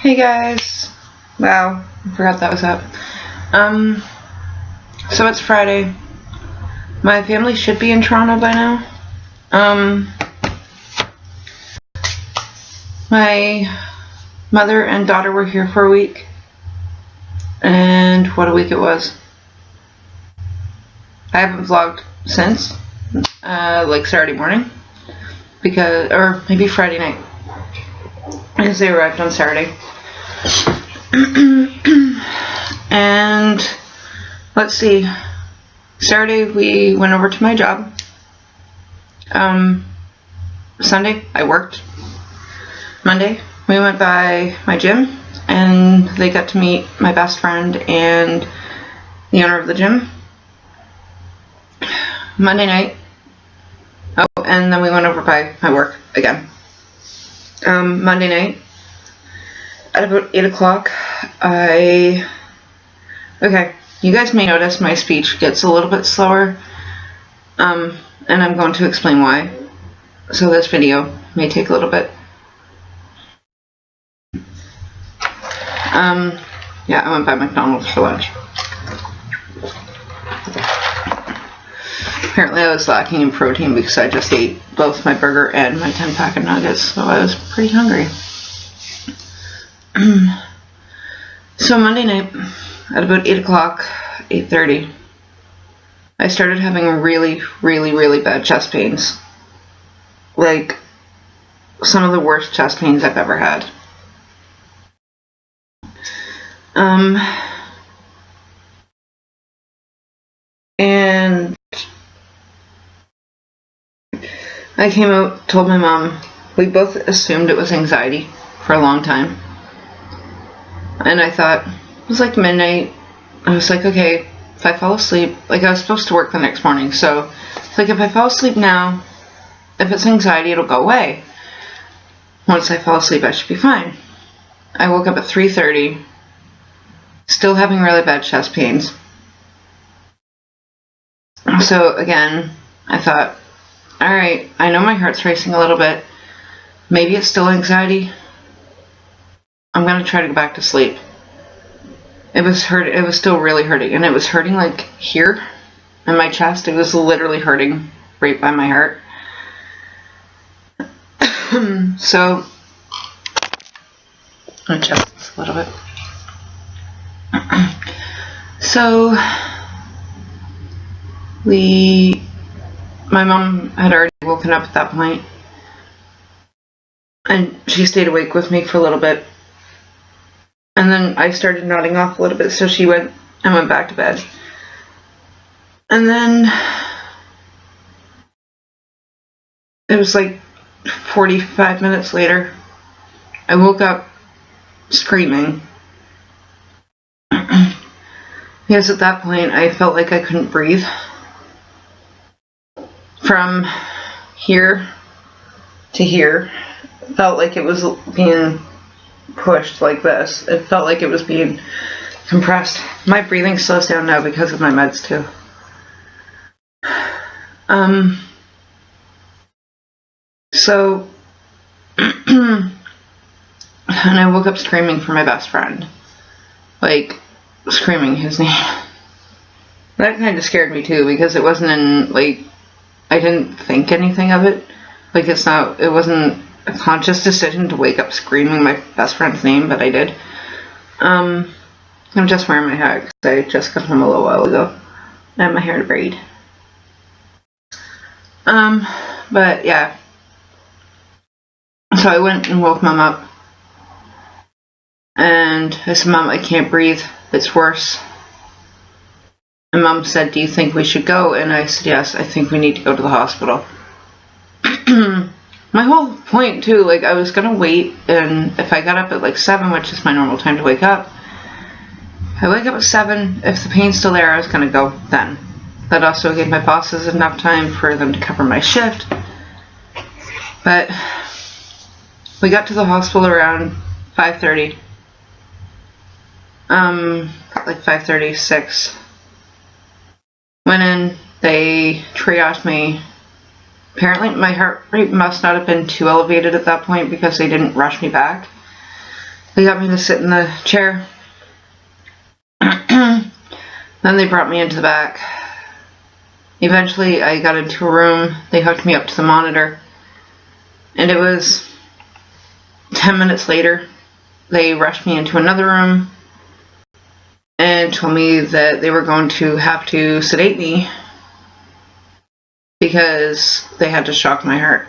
Hey guys. Wow, I forgot that was up. So it's Friday. My family should be in Toronto by now. My mother and daughter were here for a week. And what a week it was. I haven't vlogged since, like Saturday morning. Or maybe Friday night. Because they arrived on Saturday. And let's see. Saturday we went over to my job. Sunday I worked. Monday we went by my gym and they got to meet my best friend and the owner of the gym. Monday night. Oh, and then we went over by my work again. Monday night at about 8 o'clock okay, you guys may notice my speech gets a little bit slower, and I'm going to explain why, so this video may take a little bit. Yeah, I went by McDonald's for lunch. Apparently I was lacking in protein because I just ate both my burger and my 10-pack of nuggets, so I was pretty hungry. So Monday night, at about 8 o'clock, 8:30, I started having really, really, really bad chest pains. Like, some of the worst chest pains I've ever had. And I came out, told my mom. We both assumed it was anxiety for a long time. And I thought, it was like midnight. I was like, okay, if I fall asleep, like I was supposed to work the next morning, so it's like if I fall asleep now, if it's anxiety, it'll go away. Once I fall asleep, I should be fine. I woke up at 3:30, still having really bad chest pains. So again, I thought, alright, I know my heart's racing a little bit. Maybe it's still anxiety. I'm going to try to go back to sleep. It was still really hurting, and it was hurting like here in my chest. It was literally hurting right by my heart. So I'm going to adjust this a little bit. So my mom had already woken up at that point, and she stayed awake with me for a little bit. And then I started nodding off a little bit, so she went back to bed. And then it was like 45 minutes later, I woke up screaming. Because at that point, I felt like I couldn't breathe. From here to here, it felt like it was being pushed like this. It felt like it was being compressed. My breathing slows down now because of my meds too. So and I woke up screaming for my best friend, like screaming his name. That kind of scared me too, because it wasn't in, like, I didn't think anything of it. Like, it wasn't a conscious decision to wake up screaming my best friend's name, but I did. I'm just wearing my hat because I just got home a little while ago. I have my hair to braid. But yeah. So I went and woke Mom up. And I said, Mom, I can't breathe. It's worse. And Mom said, do you think we should go? And I said, yes, I think we need to go to the hospital. My whole point too, like, I was gonna wait, and if I got up at like 7, which is my normal time to wake up, I wake up at 7, if the pain's still there, I was gonna go then. That also gave my bosses enough time for them to cover my shift. But we got to the hospital around 5:30. Like 5:36. Went in, they triaged me. Apparently my heart rate must not have been too elevated at that point because they didn't rush me back. They got me to sit in the chair. Then they brought me into the back. Eventually, I got into a room. They hooked me up to the monitor. And it was 10 minutes later. They rushed me into another room and told me that they were going to have to sedate me because they had to shock my heart.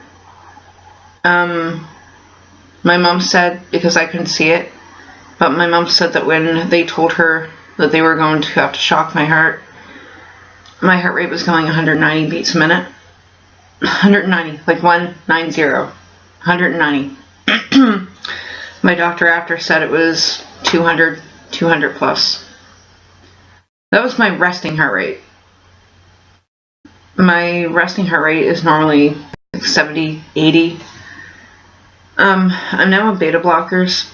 My mom said, because I couldn't see it, but my mom said that when they told her that they were going to have to shock my heart rate was going 190 beats a minute. 190, like 190, 190. My doctor after said it was 200 plus. That was my resting heart rate. My resting heart rate is normally like 70, 80. I'm now on beta blockers.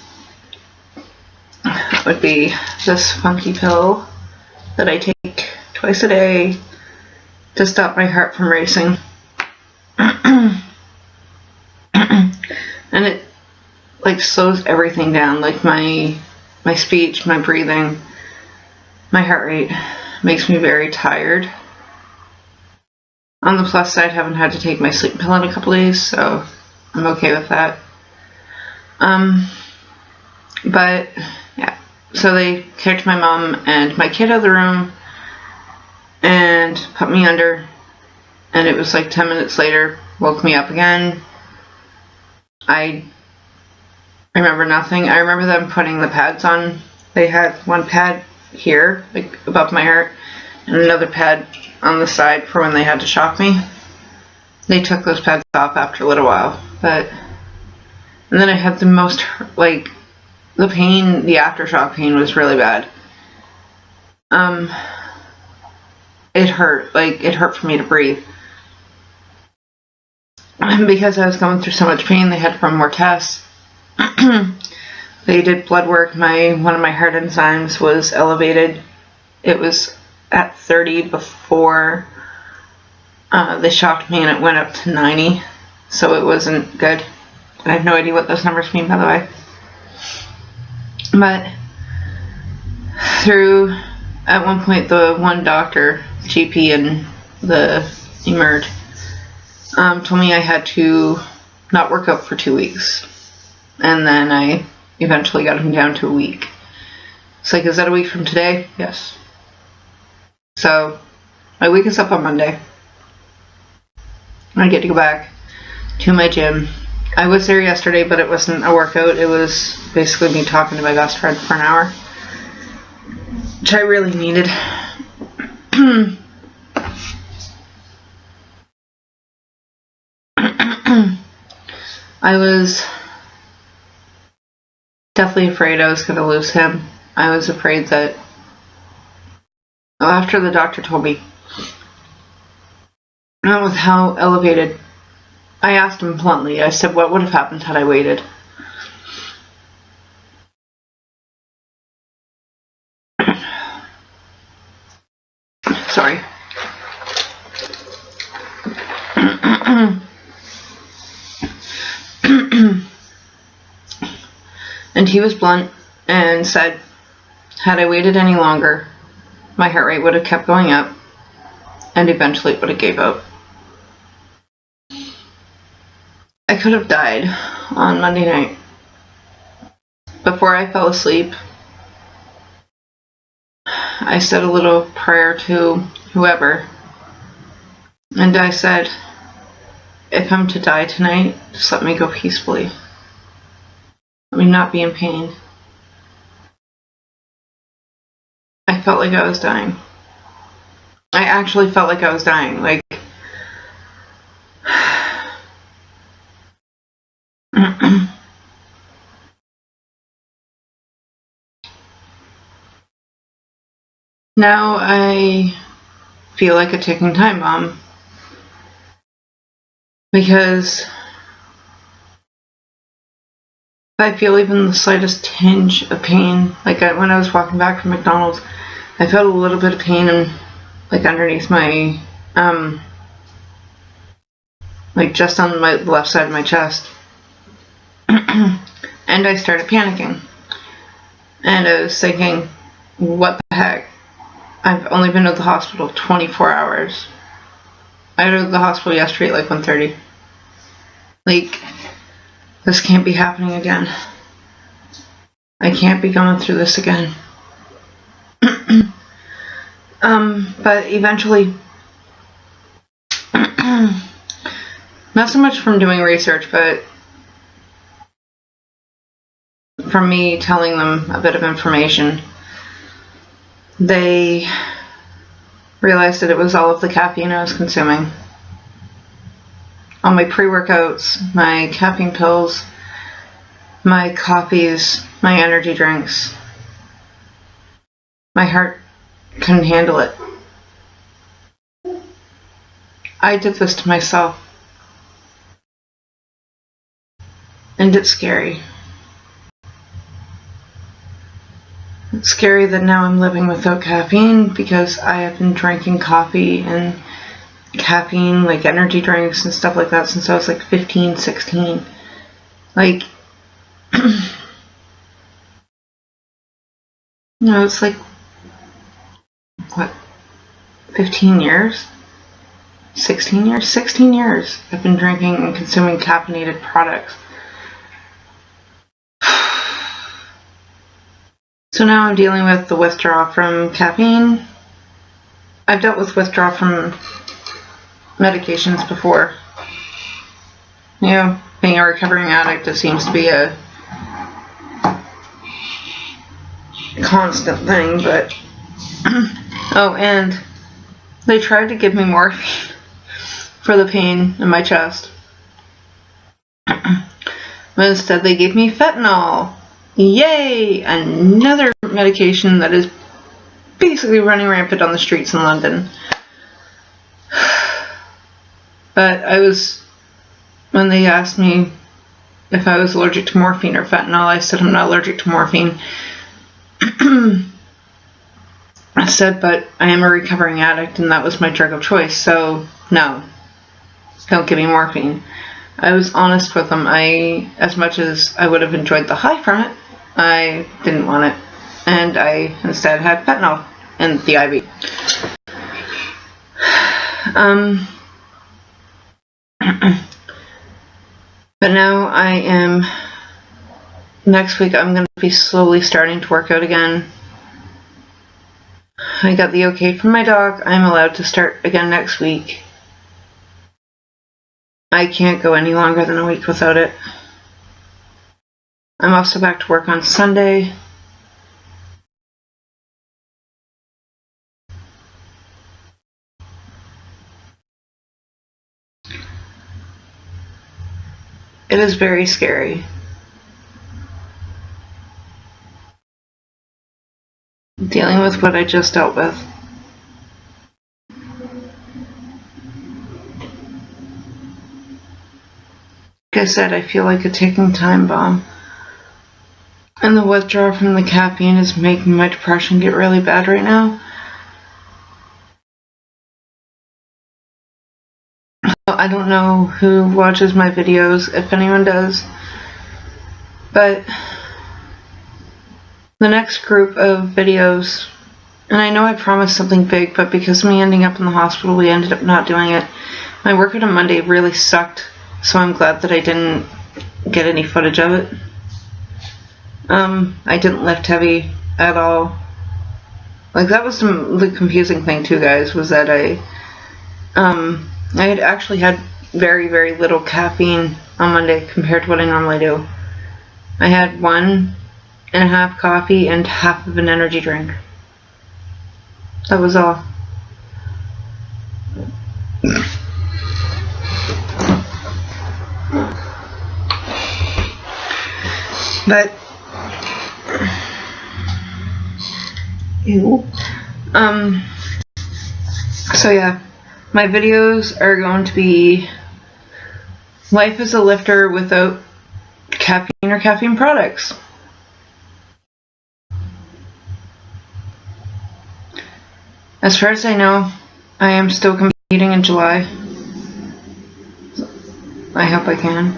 That would be this funky pill that I take twice a day to stop my heart from racing. And it like slows everything down, like my speech, my breathing, my heart rate. Makes me very tired. On the plus side, I haven't had to take my sleep pill in a couple days, so I'm okay with that. But yeah, so they kicked my mom and my kid out of the room and put me under, and it was like 10 minutes later, woke me up again. I remember nothing. I remember them putting the pads on. They had one pad here, like above my heart, and another pad on the side for when they had to shock me. They took those pads off after a little while, and then I had the most, like, the pain, the aftershock pain was really bad. It hurt for me to breathe. And because I was going through so much pain, they had to run more tests. They did blood work. One of my heart enzymes was elevated. It was at 30 before they shocked me, and it went up to 90. So it wasn't good. I have no idea what those numbers mean, by the way. But at one point, the one doctor, GP, and the emerg, told me I had to not work out for 2 weeks. And then I eventually got him down to a week. It's like, is that a week from today? Yes. So, my week is up on Monday. I get to go back to my gym. I was there yesterday, but it wasn't a workout. It was basically me talking to my best friend for an hour, which I really needed. I was deathly afraid I was going to lose him. I was afraid that, after the doctor told me, with how elevated, I asked him bluntly, I said, what would have happened had I waited? Sorry. And he was blunt and said, had I waited any longer, my heart rate would have kept going up, and eventually it would have gave out. I could have died on Monday night. Before I fell asleep, I said a little prayer to whoever, and I said, if I'm to die tonight, just let me go peacefully. Let me not be in pain. I felt like I was dying. I actually felt like I was dying. Like, now I feel like a ticking time bomb. Because if I feel even the slightest tinge of pain, like when I was walking back from McDonald's, I felt a little bit of pain and like underneath my, like just on my left side of my chest. And I started panicking. And I was thinking, what the heck? I've only been to the hospital 24 hours. I went to the hospital yesterday at like 1:30. Like, this can't be happening again. I can't be going through this again. But eventually, not so much from doing research, but from me telling them a bit of information, they realized that it was all of the caffeine I was consuming. All my pre-workouts, my caffeine pills, my coffees, my energy drinks. My heart couldn't handle it. I did this to myself. And it's scary. It's scary that now I'm living without caffeine because I have been drinking coffee and caffeine, like energy drinks and stuff like that, since I was like 15, 16. Like, it's like, what, 15 years? 16 years? 16 years I've been drinking and consuming caffeinated products. So now I'm dealing with the withdrawal from caffeine. I've dealt with withdrawal from medications before. You know, being a recovering addict, it seems to be a constant thing, but oh, and they tried to give me morphine for the pain in my chest. But instead they gave me fentanyl. Yay! Another medication that is basically running rampant on the streets in London. But when they asked me if I was allergic to morphine or fentanyl, I said I'm not allergic to morphine. I said, but I am a recovering addict and that was my drug of choice, so no, don't give me morphine. I was honest with them. As much as I would have enjoyed the high from it, I didn't want it, and I instead had fentanyl in the IV. But now next week I'm going to be slowly starting to work out again. I got the okay from my doc. I'm allowed to start again next week. I can't go any longer than a week without it. I'm also back to work on Sunday. It is very scary. Dealing with what I just dealt with. Like I said, I feel like a ticking time bomb. And the withdrawal from the caffeine is making my depression get really bad right now. I don't know who watches my videos, if anyone does, but the next group of videos, and I know I promised something big, but because of me ending up in the hospital, we ended up not doing it. My workout on Monday really sucked, so I'm glad that I didn't get any footage of it. I didn't lift heavy at all. Like, that was the confusing thing too, guys, was that I had actually had very, very little caffeine on Monday compared to what I normally do. I had 1.5 coffee and half of an energy drink. That was all. But ew. So yeah, my videos are going to be life as a lifter without caffeine or caffeine products. As far as I know, I am still competing in July. I hope I can.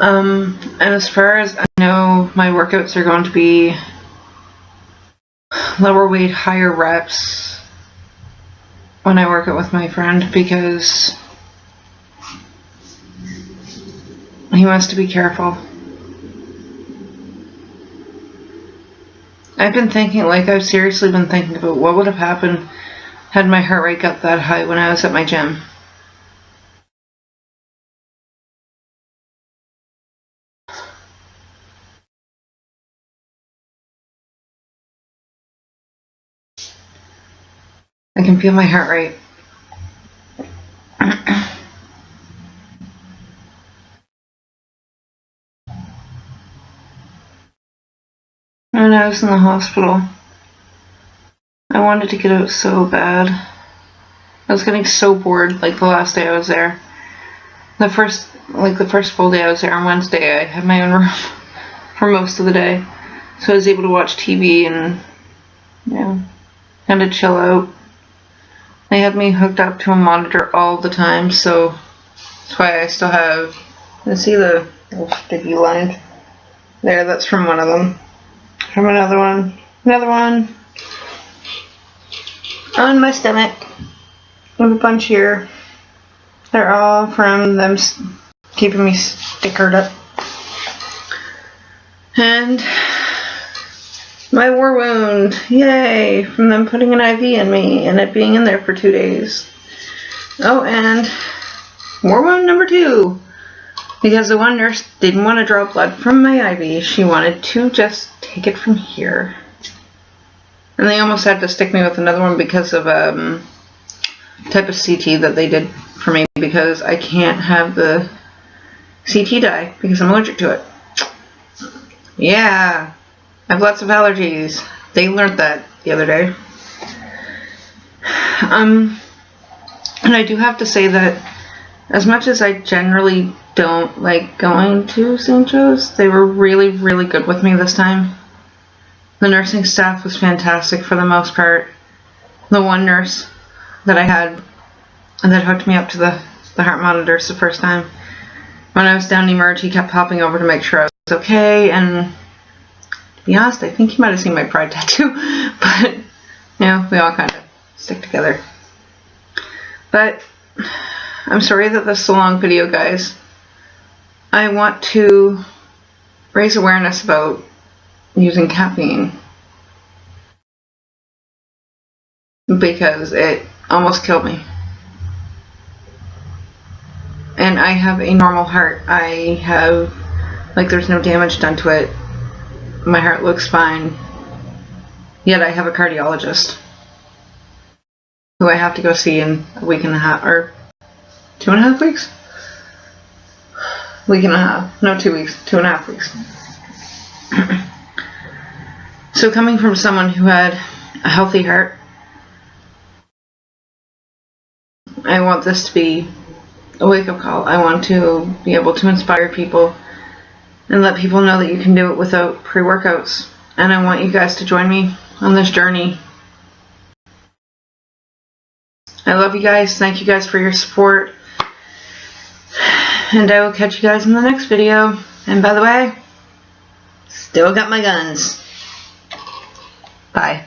And as far as know my workouts are going to be lower weight, higher reps when I work out with my friend, because he wants to be careful. I've seriously been thinking about what would have happened had my heart rate got that high when I was at my gym. I can feel my heart rate. When I was in the hospital, I wanted to get out so bad. I was getting so bored, like the last day I was there. The first full day I was there on Wednesday, I had my own room for most of the day. So I was able to watch TV and, kind of chill out. They had me hooked up to a monitor all the time, so that's why I still have, you see the little sticky lines there, that's from one of them. From another one, on my stomach, with a bunch here. They're all from them keeping me stickered up. And my war wound, yay, from them putting an IV in me and it being in there for 2 days. Oh, and war wound number 2. Because the one nurse didn't want to draw blood from my IV, she wanted to just take it from here. And they almost had to stick me with another one because of type of CT that they did for me, because I can't have the CT dye because I'm allergic to it. Yeah, I have lots of allergies. They learned that the other day. And I do have to say that as much as I generally don't like going to St. Joe's, they were really, really good with me this time. The nursing staff was fantastic for the most part. The one nurse that I had that hooked me up to the heart monitors the first time, when I was down in Emerge, he kept popping over to make sure I was okay, and to be honest, I think he might have seen my pride tattoo, but we all kind of stick together. But I'm sorry that this is a long video, guys. I want to raise awareness about using caffeine, because it almost killed me. And I have a normal heart. I have, there's no damage done to it. My heart looks fine. Yet I have a cardiologist who I have to go see in a week and a half, or 2.5 weeks? Week and a half. No, 2 weeks. 2.5 weeks. So coming from someone who had a healthy heart, I want this to be a wake-up call. I want to be able to inspire people and let people know that you can do it without pre-workouts. And I want you guys to join me on this journey. I love you guys. Thank you guys for your support. And I will catch you guys in the next video. And by the way, still got my guns. Bye.